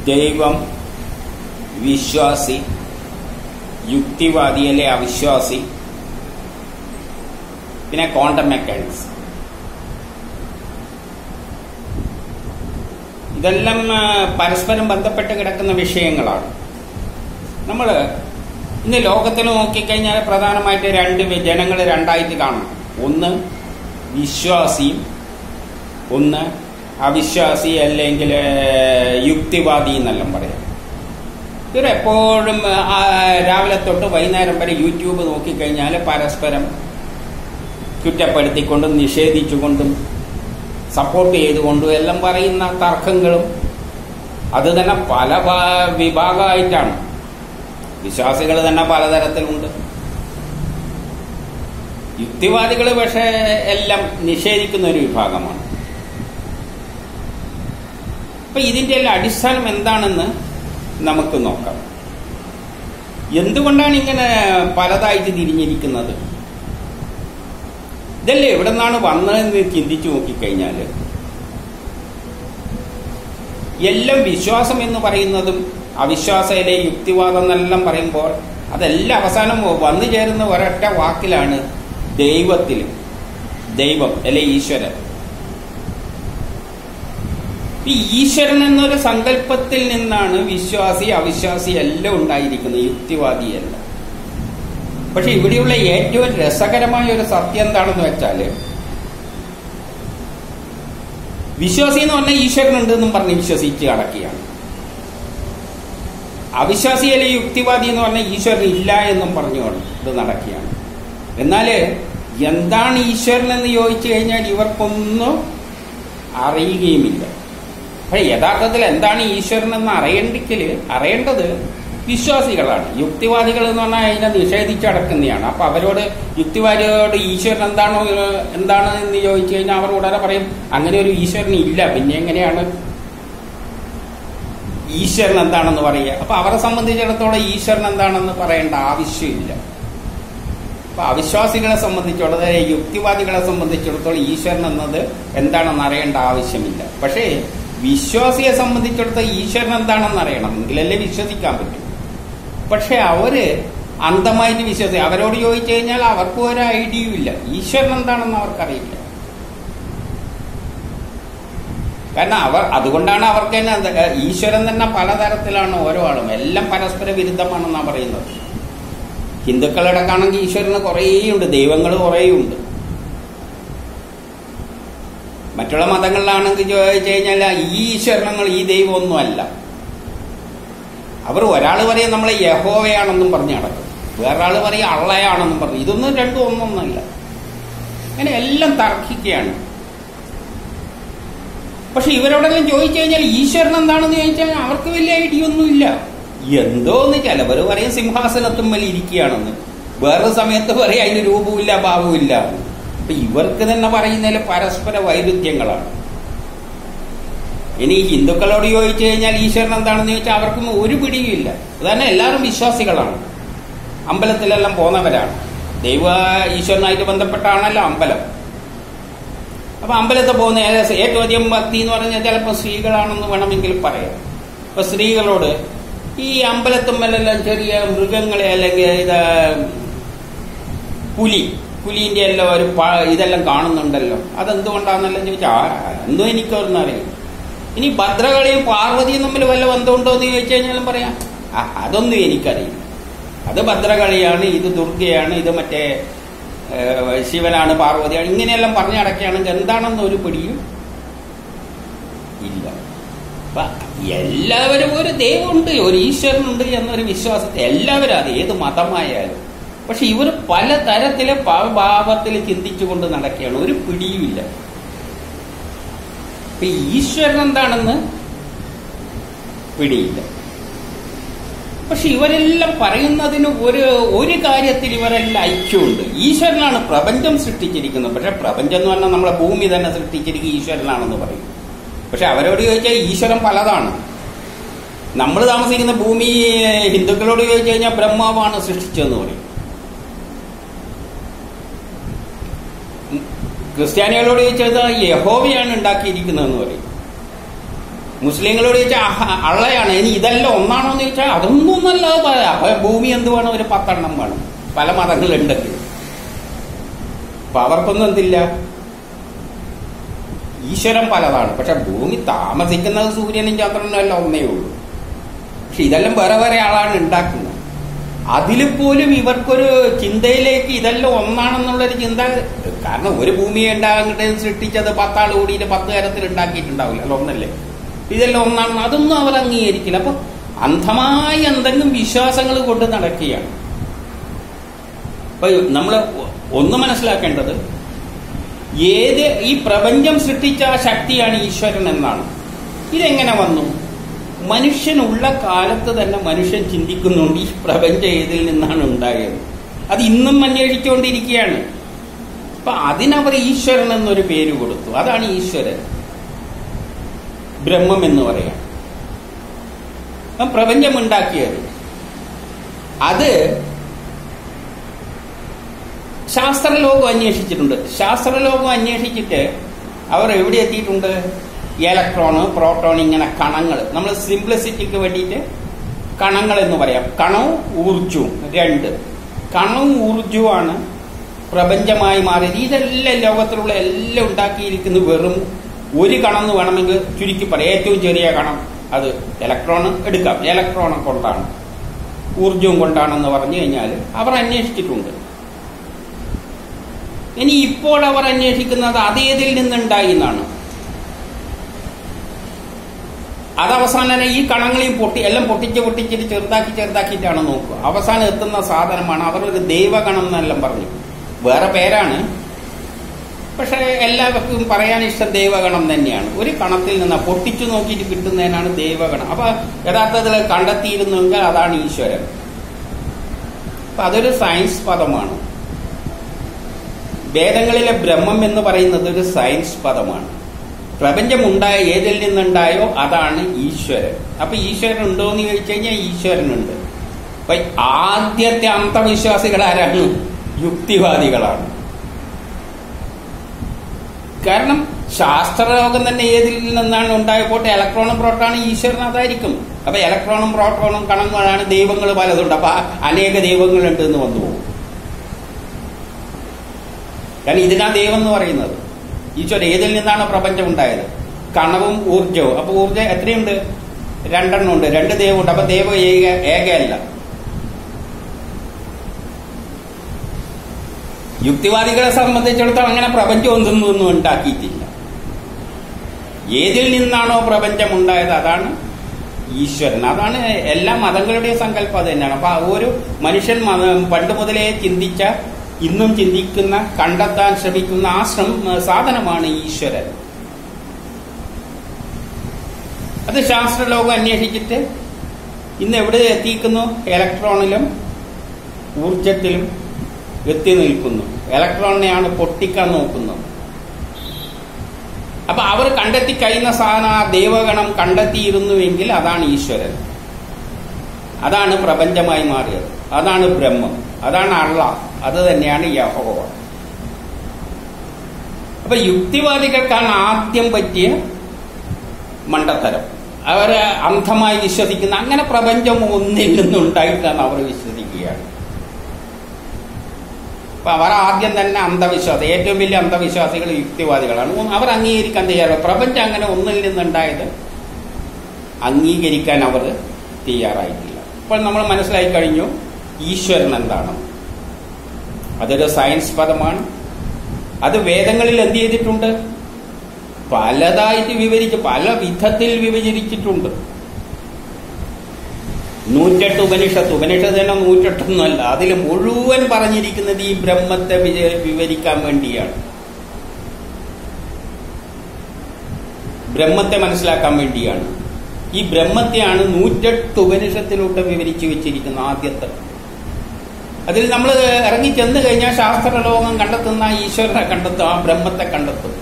ദൈവം, വിശ്വാസി, യുക്തിവാദി അല്ലെ അവിശ്വാസി, പിന്നെ ക്വാണ്ടം മെക്കാനിക്സ്. ഇതെല്ലാം പരസ്പരം ബന്ധപ്പെട്ട് കിടക്കുന്ന വിഷയങ്ങളാണ്. നമ്മൾ ഇന്ന് ലോകത്തിൽ നോക്കിക്കഴിഞ്ഞാൽ പ്രധാനമായിട്ട് ജനങ്ങൾ രണ്ടായിട്ട് കാണണം. ഒന്ന് വിശ്വാസിയും ഒന്ന് അവിശ്വാസി അല്ലെങ്കിൽ യുക്തിവാദി എന്നെല്ലാം പറയാം. ഇവരെപ്പോഴും രാവിലെ തൊട്ട് വൈകുന്നേരം വരെ യൂട്യൂബ് നോക്കിക്കഴിഞ്ഞാൽ പരസ്പരം കുറ്റപ്പെടുത്തിക്കൊണ്ടും നിഷേധിച്ചുകൊണ്ടും സപ്പോർട്ട് ചെയ്തുകൊണ്ടും എല്ലാം പറയുന്ന തർക്കങ്ങളും അത് തന്നെ പല വിഭാഗമായിട്ടാണ്. വിശ്വാസികൾ തന്നെ പലതരത്തിലുണ്ട്. യുക്തിവാദികൾ പക്ഷേ എല്ലാം നിഷേധിക്കുന്ന ഒരു വിഭാഗമാണ്. അപ്പൊ ഇതിന്റെ എല്ലാം അടിസ്ഥാനം എന്താണെന്ന് നമുക്ക് നോക്കാം. എന്തുകൊണ്ടാണ് ഇങ്ങനെ പലതായിട്ട് തിരിഞ്ഞിരിക്കുന്നത്? ഇതല്ലേ എവിടെ നിന്നാണ് വന്നതെന്ന് ചിന്തിച്ചു നോക്കിക്കഴിഞ്ഞാൽ എല്ലാം വിശ്വാസം എന്ന് പറയുന്നതും അവിശ്വാസയിലെ യുക്തിവാദം എന്നെല്ലാം പറയുമ്പോൾ അതെല്ലാം അവസാനം വന്നു ചേരുന്ന ഒരൊറ്റ വാക്കിലാണ് ദൈവത്തിൽ. ദൈവം അല്ലെ ഈശ്വരൻ. ഈ ഈശ്വരൻ എന്നൊരു സങ്കല്പത്തിൽ നിന്നാണ് വിശ്വാസി അവിശ്വാസി എല്ലാം ഉണ്ടായിരിക്കുന്നത്, യുക്തിവാദിയല്ല. പക്ഷെ ഇവിടെയുള്ള ഏറ്റവും രസകരമായ ഒരു സത്യം എന്താണെന്ന് വെച്ചാല് വിശ്വാസി എന്ന് പറഞ്ഞാൽ ഈശ്വരനുണ്ട് എന്നും പറഞ്ഞ് വിശ്വസിച്ച് അടക്കുകയാണ്. അവിശ്വാസി അല്ലെ യുക്തിവാദി എന്ന് പറഞ്ഞാൽ ഈശ്വരൻ ഇല്ല എന്നും പറഞ്ഞുകൊണ്ട് ഇത് നടക്കുകയാണ്. എന്നാല് എന്താണ് ഈശ്വരൻ എന്ന് ചോദിച്ചു കഴിഞ്ഞാൽ ഇവർക്കൊന്നും അറിയുകയുമില്ല. പക്ഷെ യഥാർത്ഥത്തിൽ എന്താണ് ഈശ്വരൻ എന്ന് അറിയേണ്ടത് വിശ്വാസികളാണ്. യുക്തിവാദികൾ എന്ന് പറഞ്ഞാൽ അതിനെ നിഷേധിച്ചടക്കുന്നതാണ്. അപ്പൊ അവരോട് യുക്തിവാദികളോട് ഈശ്വരൻ എന്താണ് എന്ന് ചോദിച്ചു കഴിഞ്ഞാൽ അവർ ഉടനെ പറയും അങ്ങനെ ഒരു ഈശ്വരൻ ഇല്ല, പിന്നെ എങ്ങനെയാണ് ഈശ്വരൻ എന്താണെന്ന് പറയുക? അപ്പൊ അവരെ സംബന്ധിച്ചിടത്തോളം ഈശ്വരൻ എന്താണെന്ന് പറയേണ്ട ആവശ്യമില്ല. അപ്പൊ അവിശ്വാസികളെ സംബന്ധിച്ചിടത്തോളം യുക്തിവാദികളെ സംബന്ധിച്ചിടത്തോളം ഈശ്വരൻ എന്നത് എന്താണെന്ന് അറിയേണ്ട ആവശ്യമില്ല. പക്ഷേ വിശ്വാസിയെ സംബന്ധിച്ചിടത്തോളം ഈശ്വരൻ എന്താണെന്ന് അറിയണം, എങ്കിലല്ലേ വിശ്വസിക്കാൻ പറ്റും. പക്ഷെ അവര് അന്ധമായിട്ട് വിശ്വസിക്കും. അവരോട് ചോദിച്ചു കഴിഞ്ഞാൽ അവർക്ക് ഒരു ഐഡിയയും ഇല്ല, ഈശ്വരൻ എന്താണെന്ന് അവർക്കറിയില്ല. കാരണം അതുകൊണ്ടാണ് അവർക്ക് തന്നെ ഈശ്വരൻ തന്നെ പലതരത്തിലാണ് ഓരോ ആളും. എല്ലാം പരസ്പര വിരുദ്ധമാണെന്നാണ് പറയുന്നത്. ഹിന്ദുക്കളടക്കാണെങ്കിൽ ഈശ്വരന് കുറേയുണ്ട്, ദൈവങ്ങൾ കുറേയുണ്ട്. മറ്റുള്ള മതങ്ങളിലാണെങ്കിൽ ചോദിച്ചു കഴിഞ്ഞാൽ ഈ ഈശ്വരങ്ങൾ ഈ ദൈവമൊന്നും അല്ല. അവർ ഒരാൾ പറയും നമ്മളെ യഹോവയാണെന്നും പറഞ്ഞ് നടക്കും, വേറൊരാൾ പറയും അള്ളയാണെന്നും പറഞ്ഞു. ഇതൊന്നും രണ്ടും ഒന്നൊന്നല്ല. അങ്ങനെ എല്ലാം തർക്കിക്കുകയാണ്. പക്ഷെ ഇവരോടെല്ലാം ചോദിച്ചു കഴിഞ്ഞാൽ ഈശ്വരൻ എന്താണെന്ന് ചോദിച്ചാൽ അവർക്ക് വലിയ ഐഡിയ ഒന്നുമില്ല. എന്തോന്ന് ചിലവർ പറയും സിംഹാസനത്തുമ്മൽ ഇരിക്കുകയാണെന്ന്, വേറൊരു സമയത്ത് പറയും അതിന് രൂപമില്ല ഭാവമില്ല. അപ്പൊ ഇവർക്ക് തന്നെ പറയുന്നതിൽ പരസ്പര വൈരുദ്ധ്യങ്ങളാണ്. ഇനി ഹിന്ദുക്കളോട് ചോദിച്ചു കഴിഞ്ഞാൽ ഈശ്വരൻ എന്താണെന്ന് ചോദിച്ചാൽ അവർക്കും ഒരു പിടിയുമില്ല. അതുതന്നെ എല്ലാവരും വിശ്വാസികളാണ്, അമ്പലത്തിലെല്ലാം പോകുന്നവരാണ്. ദൈവ ഈശ്വരനായിട്ട് ബന്ധപ്പെട്ടാണല്ലോ അമ്പലം. അപ്പൊ അമ്പലത്തിൽ പോകുന്ന ഏറ്റവും അധികം ഭക്തി എന്ന് പറഞ്ഞാൽ ചിലപ്പോൾ സ്ത്രീകളാണെന്ന് വേണമെങ്കിൽ പറയാം. അപ്പൊ സ്ത്രീകളോട് ഈ അമ്പലത്തുമ്മലെല്ലാം ചെറിയ മൃഗങ്ങളെ അല്ലെങ്കിൽ പുലിന്റെ എല്ലാം ഒരു ഇതെല്ലാം കാണുന്നുണ്ടല്ലോ, അതെന്തുകൊണ്ടാണെന്നെല്ലാം ചോദിച്ചാൽ എന്തോ എനിക്കൊന്നും അറിയാം. ഇനി ഭദ്രകളിയും പാർവതിയും തമ്മിൽ വല്ല ബന്ധമുണ്ടോ എന്ന് ചോദിച്ചു കഴിഞ്ഞാലും പറയാം അതൊന്നും എനിക്കറിയില്ല, അത് ഭദ്രകളിയാണ്, ഇത് ദുർഗയാണ്, ഇത് മറ്റേ ശിവനാണ്, പാർവതിയാണ്, ഇങ്ങനെയെല്ലാം പറഞ്ഞടക്കുകയാണെങ്കിൽ എന്താണെന്ന് ഒരു പിടിയും ഇല്ല. അപ്പൊ എല്ലാവരും ഒരു ദൈവമുണ്ട്, ഒരു ഈശ്വരനുണ്ട് എന്നൊരു വിശ്വാസത്തെ എല്ലാവരും, അത് ഏത് മതമായാലും. പക്ഷെ ഇവർ പലതരത്തിലെ ഭാവത്തിൽ ചിന്തിച്ചുകൊണ്ട് നടക്കുകയാണ്, ഒരു പിടിയുമില്ല. അപ്പൊ ഈശ്വരൻ എന്താണെന്ന് പിടിയില്ല. പക്ഷെ ഇവരെല്ലാം പറയുന്നതിന് ഒരു കാര്യത്തിൽ ഇവരെല്ലാം ഐക്യമുണ്ട്. ഈശ്വരനാണ് പ്രപഞ്ചം സൃഷ്ടിച്ചിരിക്കുന്നത്. പക്ഷെ പ്രപഞ്ചം എന്ന് പറഞ്ഞാൽ നമ്മളെ ഭൂമി തന്നെ സൃഷ്ടിച്ചിരിക്കുക ഈശ്വരനാണെന്ന് പറയും. പക്ഷെ അവരോട് ചോദിച്ചാൽ ഈശ്വരൻ പലതാണ്. നമ്മൾ താമസിക്കുന്ന ഭൂമി ഹിന്ദുക്കളോട് ചോദിച്ചു കഴിഞ്ഞാൽ ബ്രഹ്മാവാണ് സൃഷ്ടിച്ചതെന്ന് പറയും. ക്രിസ്ത്യാനികളോട് ചോദിച്ചാൽ യഹോവയാണ് ഉണ്ടാക്കിയിരിക്കുന്നതെന്ന് പറയും. മുസ്ലിങ്ങളോട് ചോദിച്ചാൽ അള്ളയാണ്. ഇനി ഇതെല്ലാം ഒന്നാണോ എന്ന് ചോദിച്ചാൽ അതൊന്നും ഒന്നല്ലാതെ പറയാം. അപ്പൊ ഭൂമി എന്ത് വേണം? ഒരു 10 എണ്ണം വേണം. പല മതങ്ങളുണ്ടെങ്കിൽ. അപ്പൊ അവർക്കൊന്നും എന്തില്ല, ഈശ്വരൻ പലതാണ്. പക്ഷെ ഭൂമി താമസിക്കുന്നത് സൂര്യനും ചന്ദ്രനും എല്ലാം ഒന്നേ ഉള്ളൂ. പക്ഷെ ഇതെല്ലാം വേറെ വേറെ ആളാണ് ഉണ്ടാക്കുന്നത്. അതിൽ പോലും ഇവർക്കൊരു ചിന്തയിലേക്ക് ഇതെല്ലാം ഒന്നാണെന്നുള്ളൊരു ചിന്ത. കാരണം ഒരു ഭൂമിയെ ഉണ്ടാകട്ടെ സൃഷ്ടിച്ചത് 10 ആൾ കൂടിയിട്ട് 10 തരത്തിൽ ഉണ്ടാക്കിയിട്ടുണ്ടാവില്ല. അല്ല, ഒന്നല്ലേ? ഇതെല്ലാം ഒന്നാണെന്ന് അതൊന്നും അവർ അംഗീകരിക്കില്ല. അപ്പൊ അന്ധമായി എന്തെങ്കിലും വിശ്വാസങ്ങൾ കൊണ്ട് നടക്കുകയാണ്. അപ്പൊ നമ്മൾ ഒന്ന് മനസ്സിലാക്കേണ്ടത്, ഈ പ്രപഞ്ചം സൃഷ്ടിച്ച ആ ശക്തിയാണ് ഈശ്വരൻ എന്നാണ്. ഇതെങ്ങനെ വന്നു? മനുഷ്യനുള്ള കാലത്ത് തന്നെ മനുഷ്യൻ ചിന്തിക്കുന്നുണ്ട് ഈ പ്രപഞ്ചം ഏതിൽ നിന്നാണ് ഉണ്ടായത്. അത് ഇന്നും അന്വേഷിച്ചുകൊണ്ടിരിക്കുകയാണ്. അപ്പൊ അതിനവർ ഈശ്വരൻ എന്നൊരു പേര് കൊടുത്തു. അതാണ് ഈശ്വരൻ, ബ്രഹ്മം എന്ന് പറയാം. പ്രപഞ്ചം ഉണ്ടാക്കിയത് അത് ശാസ്ത്രലോകം അന്വേഷിച്ചിട്ടുണ്ട്. ശാസ്ത്രലോകം അന്വേഷിച്ചിട്ട് അവർ എവിടെ എത്തിയിട്ടുണ്ട്? ഇലക്ട്രോണ്, പ്രോട്ടോൺ, ഇങ്ങനെ കണങ്ങൾ. നമ്മൾ സിംപ്ലിസിറ്റിക്ക് വേണ്ടിയിട്ട് കണങ്ങൾ എന്ന് പറയാം. കണവും ഊർജവും, 2 കണവും ഊർജവുമാണ് പ്രപഞ്ചമായി മാറിയത്. ഇതെല്ലാം ലോകത്തിലുള്ള എല്ലാം ഉണ്ടാക്കിയിരിക്കുന്നത് വെറും ഒരു കണം എന്ന് വേണമെങ്കിൽ ചുരുക്കി പറയാം. ഏറ്റവും ചെറിയ കണം അത് ഇലക്ട്രോൺ എടുക്കാം. ഇലക്ട്രോണെ കൊണ്ടാണ്, ഊർജവും കൊണ്ടാണെന്ന് പറഞ്ഞു കഴിഞ്ഞാൽ അവർ അന്വേഷിച്ചിട്ടുണ്ട്. ഇനി ഇപ്പോൾ അവർ അന്വേഷിക്കുന്നത് അതേതിൽ നിന്നുണ്ടായി എന്നാണ്. അതവസാനം ഈ കണങ്ങളെയും എല്ലാം പൊട്ടിച്ചിട്ട് ചെറുതാക്കിയിട്ടാണ് നോക്കുക. അവസാനം എത്തുന്ന സാധനമാണ്. അവർ ഒരു ദൈവഗണം എന്നെല്ലാം പറഞ്ഞു. വേറെ പേരാണ്, പക്ഷെ എല്ലാവർക്കും പറയാൻ ഇഷ്ടം ദൈവഗണം തന്നെയാണ്. ഒരു കണത്തിൽ നിന്ന് പൊട്ടിച്ചു നോക്കിയിട്ട് കിട്ടുന്നതിനാണ് ദൈവഗണം. അപ്പൊ യഥാർത്ഥത്തിൽ കണ്ടെത്തിയിരുന്നെങ്കിൽ അതാണ് ഈശ്വരൻ. അപ്പൊ അതൊരു സയൻസ് പദമാണ്. വേദങ്ങളിലെ ബ്രഹ്മം എന്ന് പറയുന്നത് ഒരു സയൻസ് പദമാണ്. പ്രപഞ്ചമുണ്ടായ ഏതിൽ നിന്നുണ്ടായോ അതാണ് ഈശ്വരൻ. അപ്പൊ ഈശ്വരൻ ഉണ്ടോ എന്ന് ചോദിച്ചു കഴിഞ്ഞാൽ ഈശ്വരനുണ്ട്. അപ്പൊ ആദ്യത്തെ അന്ധവിശ്വാസികൾ ആരാണ്? യുക്തിവാദികളാണ്. കാരണം ശാസ്ത്രലോകം തന്നെ ഏതിൽ നിന്നാണ് ഉണ്ടായപ്പോട്ടെ ഇലക്ട്രോണും പ്രോട്ടോണും ഈശ്വരൻ അതായിരിക്കും. അപ്പൊ ഇലക്ട്രോണും പ്രോട്ടോണും കണങ്ങളാണ്. ദൈവങ്ങൾ പലതുണ്ട്. അപ്പൊ അനേക ദൈവങ്ങളുണ്ട് എന്ന് വന്നു പോകും. കാരണം ഇതിനാ ദൈവം എന്ന് പറയുന്നത്. ഈശ്വരൻ ഏതിൽ നിന്നാണ് പ്രപഞ്ചം ഉണ്ടായത്? കണവും ഊർജവും. അപ്പൊ ഊർജം എത്രയുണ്ട്? 2 എണ്ണം ഉണ്ട്. 2 ദൈവമുണ്ട്. അപ്പൊ ദൈവം ഏകയല്ല. യുക്തിവാദികളെ സംബന്ധിച്ചിടത്തോളം അങ്ങനെ പ്രപഞ്ചം ഒന്നും ഉണ്ടാക്കിയിട്ടില്ല. ഏതിൽ നിന്നാണോ പ്രപഞ്ചം ഉണ്ടായത് അതാണ് ഈശ്വരൻ. അതാണ് എല്ലാ മതങ്ങളുടെയും സങ്കല്പം അത് തന്നെയാണ്. അപ്പൊ ഒരു മനുഷ്യൻ പണ്ട് മുതലേ ചിന്തിച്ച, ഇന്നും ചിന്തിക്കുന്ന, കണ്ടെത്താൻ ശ്രമിക്കുന്ന ആ സാധനമാണ് ഈശ്വരൻ. അത് ശാസ്ത്രലോകം അന്വേഷിച്ചിട്ട് ഇന്ന് എവിടെ എത്തിക്കുന്നു? ഇലക്ട്രോണിലും ഊർജത്തിലും എത്തി നിൽക്കുന്നു. ഇലക്ട്രോണിനെയാണ് പൊട്ടിക്കാൻ നോക്കുന്നത്. അപ്പൊ അവർ കണ്ടെത്തി കഴിയുന്ന സാധനം ആ ദൈവഗണം കണ്ടെത്തിയിരുന്നുവെങ്കിൽ അതാണ് ഈശ്വരൻ. അതാണ് പ്രപഞ്ചമായി മാറിയത്. അതാണ് ബ്രഹ്മം. അതാണ് അള്ളാഹ്. അത് തന്നെയാണ് യഹോവ. അപ്പൊ യുക്തിവാദികൾക്കാണ് ആദ്യം പറ്റിയ മണ്ടത്തരം. അവരെ അന്ധമായി വിശ്വസിക്കുന്ന, അങ്ങനെ പ്രപഞ്ചം ഒന്നിൽ നിന്നുണ്ടായിട്ടാണ് അവർ വിശ്വസിക്കുകയാണ്. അപ്പൊ അവർ ആദ്യം തന്നെ അന്ധവിശ്വാസം, ഏറ്റവും വലിയ അന്ധവിശ്വാസികൾ യുക്തിവാദികളാണ്. അവർ അംഗീകരിക്കാൻ തയ്യാറാണ്. പ്രപഞ്ചം അങ്ങനെ ഒന്നിൽ നിന്നുണ്ടായത് അംഗീകരിക്കാൻ അവർ തയ്യാറായിട്ടില്ല. അപ്പോൾ നമ്മൾ മനസ്സിലാക്കി കഴിഞ്ഞു ഈശ്വരൻ എന്താണ്. അതൊരു സയൻസ് പദമാണ്. അത് വേദങ്ങളിൽ എന്ത് ചെയ്തിട്ടുണ്ട്? പലതായിട്ട് വിവരിച്ച്, പല വിധത്തിൽ വിഭജിച്ചിട്ടുണ്ട്. 108 ഉപനിഷത്ത് തന്നെ 108 അതിൽ മുഴുവൻ പറഞ്ഞിരിക്കുന്നത് ഈ ബ്രഹ്മത്തെ വിവരിക്കാൻ വേണ്ടിയാണ്, ബ്രഹ്മത്തെ മനസ്സിലാക്കാൻ വേണ്ടിയാണ്. ഈ ബ്രഹ്മത്തെയാണ് 108 ഉപനിഷത്തിലൂടെ വിവരിച്ചു വെച്ചിരിക്കുന്ന ആദ്യത്തെ. അതിൽ നമ്മൾ ഇറങ്ങി ചെന്ന് കഴിഞ്ഞാൽ ശാസ്ത്രലോകം കണ്ടെത്തുന്ന ഈശ്വരനെ കണ്ടെത്തും, ആ ബ്രഹ്മത്തെ കണ്ടെത്തും.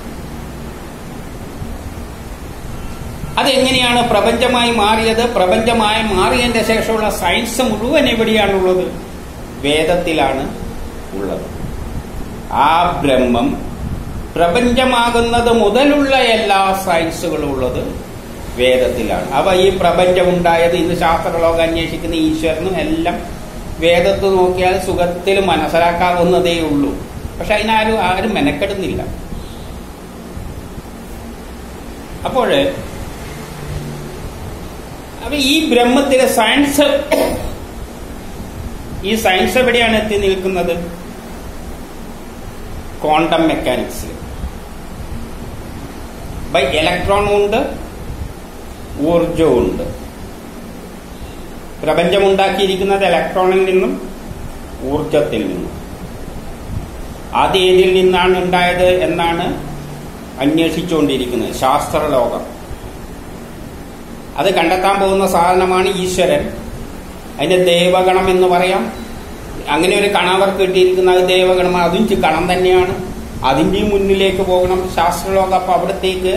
അതെങ്ങനെയാണ് പ്രപഞ്ചമായി മാറിയത്? പ്രപഞ്ചമായി മാറിയതിന്റെ ശേഷമുള്ള സയൻസ് മുഴുവൻ എവിടെയാണുള്ളത്? വേദത്തിലാണ് ഉള്ളത്. ആ ബ്രഹ്മം പ്രപഞ്ചമാകുന്നത് മുതലുള്ള എല്ലാ സയൻസുകളും ഉള്ളത് വേദത്തിലാണ്. അപ്പൊ ഈ പ്രപഞ്ചം ഉണ്ടായത് ഇന്ന് ശാസ്ത്രലോകം അന്വേഷിക്കുന്ന ഈശ്വരനും എല്ലാം വേദത്തിൽ നോക്കിയാൽ സുഖത്തിൽ മനസ്സിലാക്കാവുന്നതേ ഉള്ളൂ. പക്ഷെ ആരും മെനക്കെടുന്നില്ല. അപ്പോൾ ഈ ബ്രഹ്മത്തിലെ ഈ സയൻസ് എവിടെയാണ് എത്തി നിൽക്കുന്നത്? ക്വാണ്ടം മെക്കാനിക്സിൽ. ഇലക്ട്രോണും ഉണ്ട്, ഊർജവും ഉണ്ട്. പ്രപഞ്ചം ഉണ്ടാക്കിയിരിക്കുന്നത് ഇലക്ട്രോണിൽ നിന്നും ഊർജത്തിൽ നിന്നും. അത് ഏതിൽ നിന്നാണ് ഉണ്ടായത് എന്നാണ് അന്വേഷിച്ചുകൊണ്ടിരിക്കുന്നത് ശാസ്ത്രലോകം. അത് കണ്ടെത്താൻ പോകുന്ന സാധനമാണ് ഈശ്വരൻ. അതിന്റെ ദേവഗണം എന്ന് പറയാം. അങ്ങനെ ഒരു കണം അവർക്ക് കിട്ടിയിരിക്കുന്ന അത് ദേവഗണം, അതും കണം തന്നെയാണ്. അതിന്റെയും മുന്നിലേക്ക് പോകണം ശാസ്ത്രലോകം. അപ്പൊ അവിടത്തേക്ക്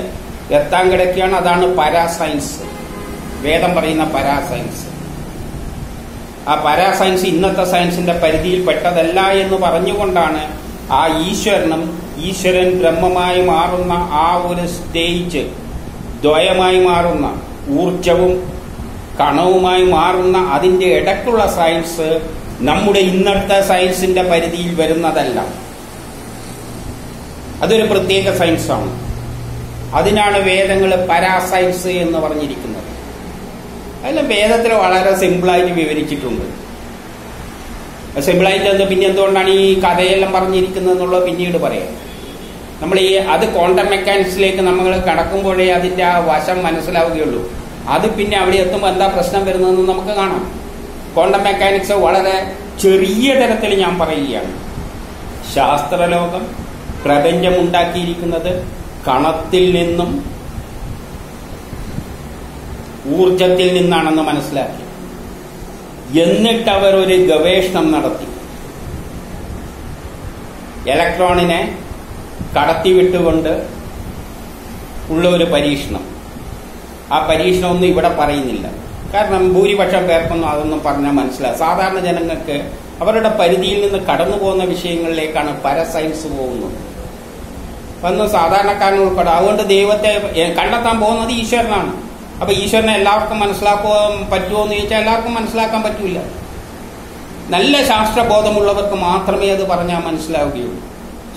എത്താൻ കിടക്കുകയാണ്. അതാണ് പാരാസയൻസ്, വേദം പറയുന്ന പാരാസയൻസ്. ആ പാരാസയൻസ് ഇന്നത്തെ സയൻസിന്റെ പരിധിയിൽ പെട്ടതല്ല എന്ന് പറഞ്ഞുകൊണ്ടാണ് ആ ഈശ്വരൻ ബ്രഹ്മമായി മാറുന്ന ആ ഒരു സ്റ്റേജ്, ദ്വയമായി മാറുന്ന ഊർജവും കണവുമായി മാറുന്ന അതിന്റെ ഇടയ്ക്കുള്ള സയൻസ് നമ്മുടെ ഇന്നത്തെ സയൻസിന്റെ പരിധിയിൽ വരുന്നതല്ല. അതൊരു പ്രത്യേക സയൻസാണ്. അതിനാണ് വേദങ്ങൾ പാരാസയൻസ് എന്ന് പറഞ്ഞിരിക്കുന്നത്. അതെല്ലാം വേദത്തിൽ വളരെ സിമ്പിളായിട്ട് വിവരിച്ചിട്ടുണ്ട്. സിമ്പിളായിട്ട് പിന്നെ എന്തുകൊണ്ടാണ് ഈ കഥയെല്ലാം പറഞ്ഞിരിക്കുന്നത് എന്നുള്ളത് പിന്നീട് പറയാം. നമ്മൾ അത് ക്വാണ്ടം മെക്കാനിക്സിലേക്ക് നമ്മൾ കടക്കുമ്പോഴേ അതിന്റെ ആ വശം മനസ്സിലാവുകയുള്ളൂ. അത് പിന്നെ അവിടെ എത്തുമ്പോൾ എന്താ പ്രശ്നം വരുന്നതെന്ന് നമുക്ക് കാണാം. ക്വാണ്ടം മെക്കാനിക്സ് വളരെ ചെറിയ തരത്തിൽ ഞാൻ പറയുകയാണ്. ശാസ്ത്രലോകം പ്രപഞ്ചം ഉണ്ടാക്കിയിരിക്കുന്നത് കണത്തിൽ നിന്നും ഊർജത്തിൽ നിന്നാണെന്ന് മനസ്സിലാക്കി. എന്നിട്ട് അവർ ഒരു ഗവേഷണം നടത്തി. ഇലക്ട്രോണിനെ കടത്തിവിട്ടുകൊണ്ട് ഉള്ള ഒരു പരീക്ഷണം. ആ പരീക്ഷണമൊന്നും ഇവിടെ പറയുന്നില്ല. കാരണം ഭൂരിപക്ഷം പേർക്കൊന്നും അതൊന്നും പറഞ്ഞാൽ മനസ്സിലാവും. സാധാരണ ജനങ്ങൾക്ക് അവരുടെ പരിധിയിൽ നിന്ന് കടന്നു പോകുന്ന വിഷയങ്ങളിലേക്കാണ് പാരസയൻസ് പോകുന്നത്. അന്ന് സാധാരണക്കാരന് ഉൾപ്പെടെ. അതുകൊണ്ട് ദൈവത്തെ കണ്ടെത്താൻ പോകുന്നത് ഈശ്വരനാണ്. അപ്പൊ ഈശ്വരനെ എല്ലാവർക്കും മനസ്സിലാക്കാൻ പറ്റുമോ എന്ന് ചോദിച്ചാൽ എല്ലാവർക്കും മനസ്സിലാക്കാൻ പറ്റൂല. നല്ല ശാസ്ത്രബോധമുള്ളവർക്ക് മാത്രമേ അത് പറഞ്ഞാൽ മനസ്സിലാവുകയുള്ളൂ.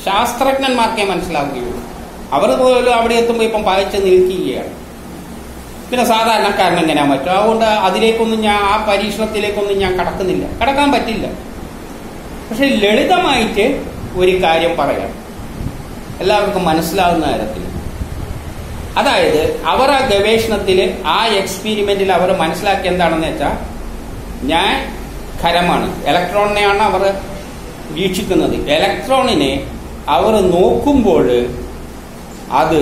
ശാസ്ത്രജ്ഞന്മാർക്കേ മനസ്സിലാവുകയുള്ളൂ. അവർ പോലും അവിടെ എത്തുമ്പോൾ ഇപ്പം പായിച്ച് നിൽക്കുകയാണ്. പിന്നെ സാധാരണക്കാരൻ എങ്ങനെയാ പറ്റും? അതുകൊണ്ട് അതിലേക്കൊന്നും ആ പരീക്ഷണത്തിലേക്കൊന്നും ഞാൻ കടക്കാൻ പറ്റില്ല. പക്ഷെ ലളിതമായിട്ട് ഒരു കാര്യം പറയാം, എല്ലാവർക്കും മനസ്സിലാവുന്ന തരത്തിൽ. അതായത് അവർ ആ ഗവേഷണത്തിൽ ആ എക്സ്പീരിമെന്റിൽ അവർ മനസ്സിലാക്കിയ എന്താണെന്ന് വെച്ചാൽ, ഞാൻ ഖരമാണ്, ഇലക്ട്രോണിനെയാണ് അവർ വീക്ഷിക്കുന്നത്. ഇലക്ട്രോണിനെ അവർ നോക്കുമ്പോൾ അത്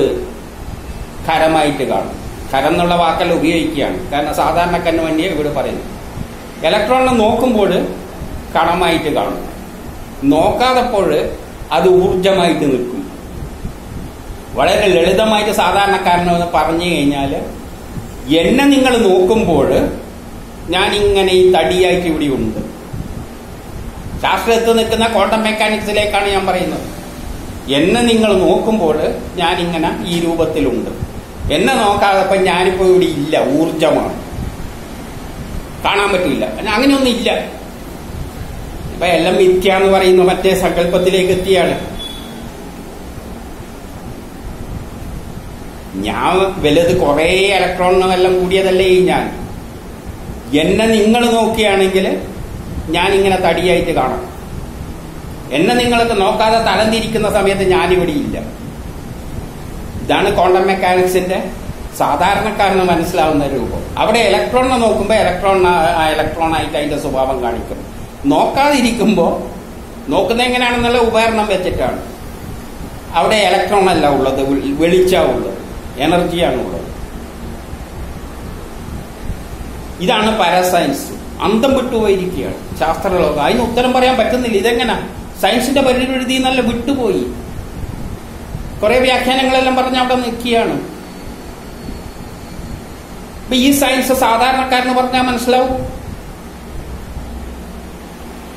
ഖരമായിട്ട് കാണും. ഖരം എന്നുള്ള വാക്കെല്ലാം ഉപയോഗിക്കുകയാണ്, കാരണം സാധാരണക്കാരന് വേണ്ടിയേ ഇവിടെ പറയുന്നു. ഇലക്ട്രോണിനെ നോക്കുമ്പോൾ കണമായിട്ട് കാണും, നോക്കാതപ്പോൾ അത് ഊർജമായിട്ട് നിൽക്കും. വളരെ ലളിതമായിട്ട് സാധാരണക്കാരനോട് പറഞ്ഞു കഴിഞ്ഞാൽ, എന്നെ നിങ്ങൾ നോക്കുമ്പോൾ ഞാനിങ്ങനെ ഈ തടിയായിട്ട് ഇവിടെ ഉണ്ട്. ശാസ്ത്രത്തിൽ നിൽക്കുന്ന ക്വാണ്ടം മെക്കാനിക്സിലേക്കാണ് ഞാൻ പറയുന്നത്. എന്നെ നിങ്ങൾ നോക്കുമ്പോൾ ഞാനിങ്ങനെ ഈ രൂപത്തിലുണ്ട്. എന്നെ നോക്കാതപ്പോൾ ഞാനിപ്പോൾ ഇവിടെ ഇല്ല, ഊർജമാണ്, കാണാൻ പറ്റില്ല. അങ്ങനെയൊന്നും ഇല്ല. ഇപ്പൊ എല്ലാം മിഥ്യ എന്ന് പറയുന്ന മറ്റേ സങ്കല്പത്തിലേക്ക് എത്തിയാണ്. ഞാൻ വലുത് കുറേ ഇലക്ട്രോണെല്ലാം കൂടിയതല്ലേ ഞാൻ. എന്നെ നിങ്ങൾ നോക്കുകയാണെങ്കിൽ ഞാനിങ്ങനെ തടിയായിട്ട് കാണാം. എന്നെ നിങ്ങൾക്ക് നോക്കാതെ തലംതിരിക്കുന്ന സമയത്ത് ഞാനിവിടെ ഇല്ല. ഇതാണ് ക്വാണ്ടം മെക്കാനിക്സിന്റെ സാധാരണക്കാരന് മനസ്സിലാവുന്ന രൂപം. അവിടെ ഇലക്ട്രോണിനെ നോക്കുമ്പോൾ ഇലക്ട്രോണായിട്ട് അതിന്റെ സ്വഭാവം കാണിക്കും. നോക്കാതിരിക്കുമ്പോൾ നോക്കുന്നത് എങ്ങനെയാണെന്നുള്ള ഉപകരണം വെച്ചിട്ടാണ്. അവിടെ ഇലക്ട്രോൺ അല്ല ഉള്ളത്, വെളിച്ചമുള്ളത്, എനർജിയാണുള്ളത്. ഇതാണ് പാരാസയൻസ്. അന്തം വിട്ടുപോയിരിക്കുകയാണ് ശാസ്ത്രലോകം. അതിന് ഉത്തരം പറയാൻ പറ്റുന്നില്ല. ഇതെങ്ങനെ സയൻസിന്റെ പരിധി നല്ല വിട്ടുപോയി. കുറെ വ്യാഖ്യാനങ്ങളെല്ലാം പറഞ്ഞ് അവിടെ നിൽക്കുകയാണ്. അപ്പൊ ഈ സയൻസ് സാധാരണക്കാരന് പറഞ്ഞാൽ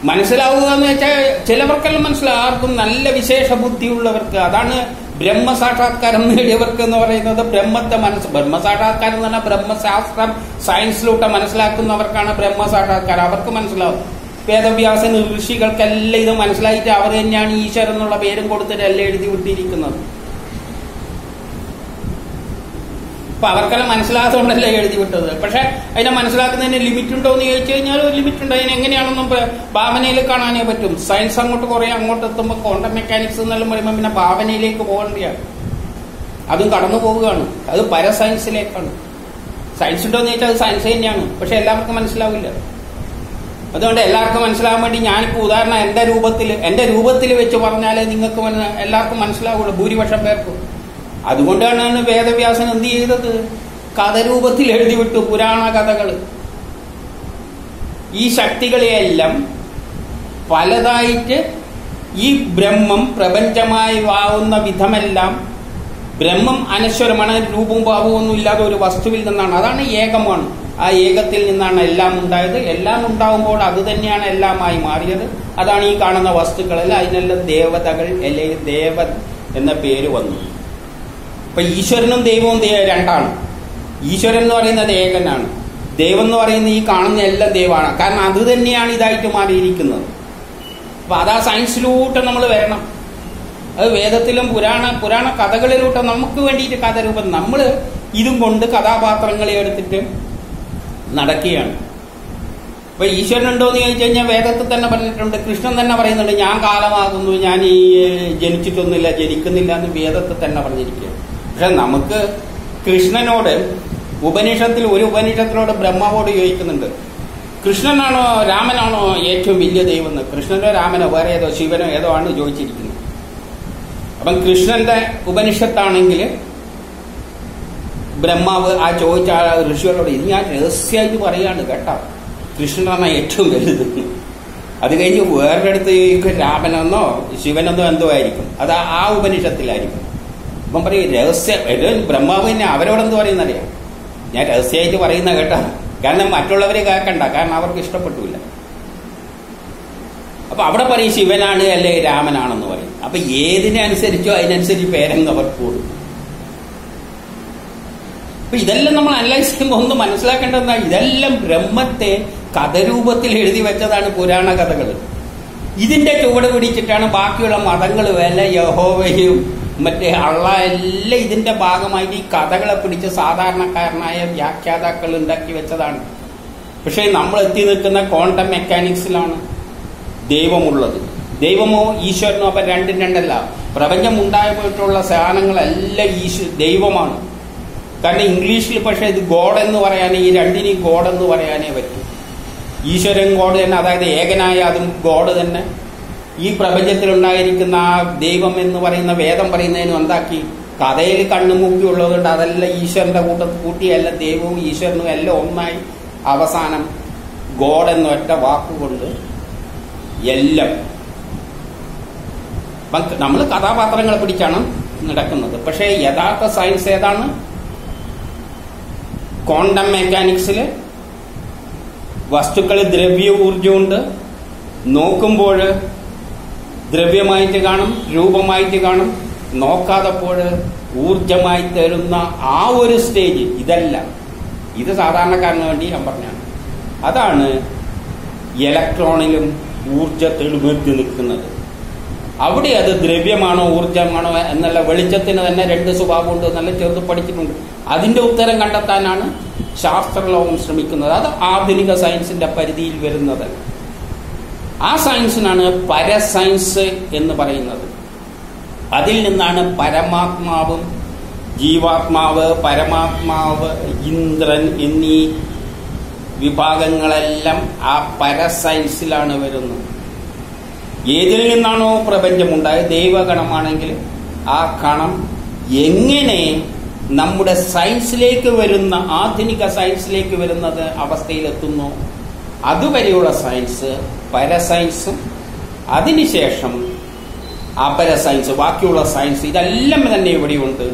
മനസ്സിലാവുക എന്ന് വെച്ചാൽ ചിലവർക്കെല്ലാം മനസ്സിലാവും. ആർക്കും നല്ല വിശേഷ ബുദ്ധിയുള്ളവർക്ക്. അതാണ് ബ്രഹ്മസാക്ഷാത്കാരം നേടിയവർക്ക് എന്ന് പറയുന്നത് ബ്രഹ്മത്തെ ബ്രഹ്മസാക്ഷാത്കാരം എന്ന് പറഞ്ഞാൽ ബ്രഹ്മശാസ്ത്രം സയൻസിലൂടെ മനസ്സിലാക്കുന്നവർക്കാണ് ബ്രഹ്മസാക്ഷാത്കാരം. അവർക്ക് മനസ്സിലാവും. വേദവ്യാസൻ ഋഷികൾക്കെല്ലാം ഇത് മനസ്സിലായിട്ട് അവർ തന്നെയാണ് ഈശ്വരൻ എന്നുള്ള പേരും കൊടുത്തിട്ട് എല്ലാം എഴുതി വിട്ടിരിക്കുന്നത്. അപ്പൊ അവർക്കെല്ലാം മനസ്സിലാകാത്തതുകൊണ്ടല്ലേ എഴുതി വിട്ടത്. പക്ഷെ അതിനെ മനസ്സിലാക്കുന്നതിന് ലിമിറ്റ് ഉണ്ടോ എന്ന് ചോദിച്ചു കഴിഞ്ഞാൽ ഒരു ലിമിറ്റ് ഉണ്ട്. അതിന് എങ്ങനെയാണെന്നും ഭാവനയിൽ കാണാനേ പറ്റും. സയൻസ് അങ്ങോട്ട് കുറെ അങ്ങോട്ട് എത്തുമ്പോൾ ക്വാണ്ടം മെക്കാനിക്സ് എന്നെല്ലാം പറയുമ്പോൾ പിന്നെ ഭാവനയിലേക്ക് പോകേണ്ടതാണ്. അതും കടന്നു പോവുകയാണ്. അത് പരസയൻസിലേക്കാണ്. സയൻസ് ഉണ്ടോ എന്ന് ചോദിച്ചാൽ അത് സയൻസ് തന്നെയാണ്. പക്ഷെ എല്ലാവർക്കും മനസ്സിലാവില്ല. അതുകൊണ്ട് എല്ലാവർക്കും മനസ്സിലാകാൻ വേണ്ടി ഞാനിപ്പോൾ ഉദാഹരണം എന്റെ രൂപത്തിൽ വെച്ച് പറഞ്ഞാലേ നിങ്ങൾക്ക് എല്ലാവർക്കും മനസ്സിലാവുള്ളൂ, ഭൂരിപക്ഷം പേർക്കും. അതുകൊണ്ടാണ് വേദവ്യാസൻ എന്ത് ചെയ്തത്? കഥരൂപത്തിൽ എഴുതി വിട്ടു പുരാണ കഥകൾ. ഈ ശക്തികളെയെല്ലാം പലതായിട്ട് ഈ ബ്രഹ്മം പ്രപഞ്ചമായി ആവുന്ന വിധമെല്ലാം ബ്രഹ്മം അനശ്വരമാണ്. രൂപവും ഭാവവും ഒന്നും ഇല്ലാതെ ഒരു വസ്തുവിൽ നിന്നാണ്. അതാണ് ഏകമാണ്. ആ ഏകത്തിൽ നിന്നാണ് എല്ലാം ഉണ്ടായത്. എല്ലാം ഉണ്ടാവുമ്പോൾ അത് തന്നെയാണ് എല്ലാമായി മാറിയത്. അതാണ് ഈ കാണുന്ന വസ്തുക്കളെല്ലാം. അതിനെല്ലാം ദേവതകൾ അല്ലെങ്കിൽ ദേവൻ എന്ന പേര് വന്നു. അപ്പൊ ഈശ്വരനും ദൈവവും രണ്ടാണ്. ഈശ്വരൻ എന്ന് പറയുന്നത് ഏകനാണ്. ദൈവം എന്ന് പറയുന്നത് ഈ കാണുന്ന എല്ലാം ദൈവമാണ്. കാരണം അത് തന്നെയാണ് ഇതായിട്ട് മാറിയിരിക്കുന്നത്. അപ്പൊ അതാ സയൻസിലൂടെ നമ്മൾ വരണം. അത് വേദത്തിലും പുരാണ കഥകളിലൂടെ നമുക്ക് വേണ്ടിയിട്ട് കഥരൂപം നമ്മൾ ഇതും കൊണ്ട് കഥാപാത്രങ്ങളെ എടുത്തിട്ട് നടക്കുകയാണ്. അപ്പൊ ഈശ്വരൻ ഉണ്ടോ എന്ന് ചോദിച്ചു കഴിഞ്ഞാൽ വേദത്തിൽ തന്നെ പറഞ്ഞിട്ടുണ്ട്. കൃഷ്ണൻ തന്നെ പറയുന്നുണ്ട്, ഞാൻ കാലമാകുന്നു, ഞാൻ ഈ ജനിച്ചിട്ടൊന്നുമില്ല, ജനിക്കുന്നില്ല എന്ന് വേദത്തിൽ തന്നെ പറഞ്ഞിരിക്കുക. പക്ഷെ നമുക്ക് കൃഷ്ണനോട് ഒരു ഉപനിഷത്തിനോട് ബ്രഹ്മാവോട് ചോദിക്കുന്നുണ്ട്, കൃഷ്ണനാണോ രാമനാണോ ഏറ്റവും വലിയ ദൈവം എന്ന്. കൃഷ്ണനോ രാമനോ വേറെ ഏതോ ശിവനോ ഏതോ ആണ് ചോദിച്ചിരിക്കുന്നത്. അപ്പം കൃഷ്ണന്റെ ഉപനിഷത്താണെങ്കിൽ ബ്രഹ്മാവ് ആ ചോദിച്ച ഋഷികളോട് ഇത് ഞാൻ രഹസ്യമായിട്ട് പറയാണ് കേട്ടോ, കൃഷ്ണനാണ് ഏറ്റവും വലുത്. അത് കഴിഞ്ഞ് വേറെ അടുത്ത് ചോദിക്കും രാമനെന്നോ ശിവനെന്നോ എന്തോ ആയിരിക്കും. അത് ആ ഉപനിഷത്തിലായിരിക്കും. അപ്പം പറയും രഹസ്യം ബ്രഹ്മാവ് തന്നെ അവരോടെന്ത് പറയുന്നറിയാം, ഞാൻ രഹസ്യമായിട്ട് പറയുന്ന കേട്ടാ. കാരണം മറ്റുള്ളവരെ കേൾക്കണ്ട, കാരണം അവർക്ക് ഇഷ്ടപ്പെട്ടില്ല. അപ്പൊ അവിടെ പറയും ശിവനാണ് അല്ലെ രാമനാണെന്ന് പറയും. അപ്പൊ ഏതിനനുസരിച്ചോ അതിനനുസരിച്ച് പേരങ്ങ് അവർക്ക് കൊടുക്കും. അപ്പൊ ഇതെല്ലാം നമ്മൾ അനലൈസ് ചെയ്യുമ്പോൾ ഒന്ന് മനസ്സിലാക്കേണ്ടതെന്നാ, ഇതെല്ലാം ബ്രഹ്മത്തെ കഥരൂപത്തിൽ എഴുതി വെച്ചതാണ് പുരാണ കഥകൾ. ഇതിന്റെ ചുവട് പിടിച്ചിട്ടാണ് ബാക്കിയുള്ള മതങ്ങൾ വല്ല യഹോവയും മറ്റേ അള്ള എല്ലാം ഇതിന്റെ ഭാഗമായിട്ട് ഈ കഥകളെ പിടിച്ച് സാധാരണക്കാരനായ വ്യാഖ്യാതാക്കൾ ഉണ്ടാക്കി വെച്ചതാണ്. പക്ഷെ നമ്മൾ എത്തി നിൽക്കുന്ന ക്വാണ്ടം മെക്കാനിക്സിലാണ് ദൈവമുള്ളത്. ദൈവമോ ഈശ്വരനോ അപ്പൊ രണ്ടും രണ്ടല്ല. പ്രപഞ്ചം ഉണ്ടായിട്ടുള്ള സാധനങ്ങളെല്ലാം ദൈവമാണ്. കാരണം ഇംഗ്ലീഷിൽ പക്ഷെ ഇത് ഗോഡ് എന്ന് പറയാനേ, ഈ രണ്ടിനെയും ഗോഡ് എന്ന് പറയാനേ പറ്റൂ. ഈശ്വരൻ ഗോഡ് തന്നെ, അതായത് ഏകനായ അതും ഗോഡ് തന്നെ. ഈ പ്രപഞ്ചത്തിലുണ്ടായിരിക്കുന്ന ആ ദൈവം എന്ന് പറയുന്ന വേദം പറയുന്നതിനും എന്താക്കി, കഥയിൽ കണ്ണുമുക്കിയുള്ളതുകൊണ്ട് അതെല്ലാം ഈശ്വരന്റെ കൂട്ടിയല്ല ദൈവവും ഈശ്വരനും എല്ലാം ഒന്നായി അവസാനം ഗോഡ് എന്ന ഒറ്റ വാക്കുകൊണ്ട് എല്ലാം. നമ്മൾ കഥാപാത്രങ്ങളെ പിടിച്ചാണ് നടക്കുന്നത്. പക്ഷേ യഥാർത്ഥ സയൻസ് ഏതാണ്? ക്വാണ്ടം മെക്കാനിക്സിൽ വസ്തുക്കൾ ദ്രവ്യ ഊർജമുണ്ട്. നോക്കുമ്പോൾ ദ്രവ്യമായിട്ട് കാണും, രൂപമായിട്ട് കാണും. നോക്കാതപ്പോൾ ഊർജമായി തരുന്ന ആ ഒരു സ്റ്റേജ് ഇതല്ല. ഇത് സാധാരണക്കാരന് വേണ്ടി ഞാൻ പറഞ്ഞാണ്. അതാണ് ഇലക്ട്രോണിലും ഊർജത്തിലും എത്തി നിൽക്കുന്നത്. അവിടെ അത് ദ്രവ്യമാണോ ഊർജമാണോ എന്നുള്ള വെളിച്ചത്തിന് തന്നെ രണ്ട് സ്വഭാവമുണ്ട് എന്നല്ല ചെറുത് പഠിച്ചിട്ടുണ്ട്. അതിന്റെ ഉത്തരം കണ്ടെത്താനാണ് ശാസ്ത്രലോകം ശ്രമിക്കുന്നത്. അത് ആധുനിക സയൻസിന്റെ പരിധിയിൽ വരുന്നത്. ആ സയൻസിനാണ് പരസയൻസ് എന്ന് പറയുന്നത്. അതിൽ നിന്നാണ് പരമാത്മാവും ജീവാത്മാവ്, പരമാത്മാവ്, ഇന്ദ്രൻ എന്നീ വിഭാഗങ്ങളെല്ലാം ആ പരസയൻസിലാണ് വരുന്നത്. ഏതിൽ നിന്നാണോ പ്രപഞ്ചമുണ്ടായത്, ദൈവഗണമാണെങ്കിൽ ആ കണം എങ്ങനെ നമ്മുടെ സയൻസിലേക്ക് വരുന്ന, ആധുനിക സയൻസിലേക്ക് വരുന്നത് അവസ്ഥയിലെത്തുന്നു, അതുവരെയുള്ള സയൻസ് പരസയൻസും അതിനുശേഷം അപരസയൻസ്, ബാക്കിയുള്ള സയൻസ്, ഇതെല്ലാം തന്നെ ഇവിടെയുണ്ട്,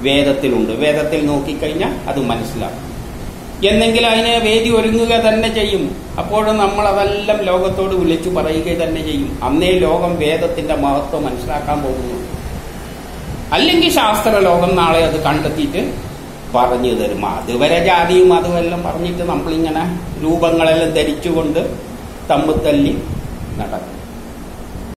വേദത്തിലുണ്ട്. വേദത്തിൽ നോക്കിക്കഴിഞ്ഞാൽ അത് മനസ്സിലാക്കും. എന്നെങ്കിലും അതിനെ വേദി ഒരുങ്ങുക തന്നെ ചെയ്യും. അപ്പോഴും നമ്മൾ അതെല്ലാം ലോകത്തോട് വിളിച്ചു പറയുക തന്നെ ചെയ്യും. അന്നേ ലോകം വേദത്തിന്റെ മഹത്വം മനസ്സിലാക്കാൻ പോകുന്നു. അല്ലെങ്കിൽ ശാസ്ത്രലോകം നാളെ അത് കണ്ടെത്തിയിട്ട് പറഞ്ഞു തരും. അതുവരെ ജാതിയും അതുമെല്ലാം പറഞ്ഞിട്ട് നമ്മളിങ്ങനെ രൂപങ്ങളെല്ലാം ധരിച്ചുകൊണ്ട് തമ്മിൽ തല്ലി നടക്കും.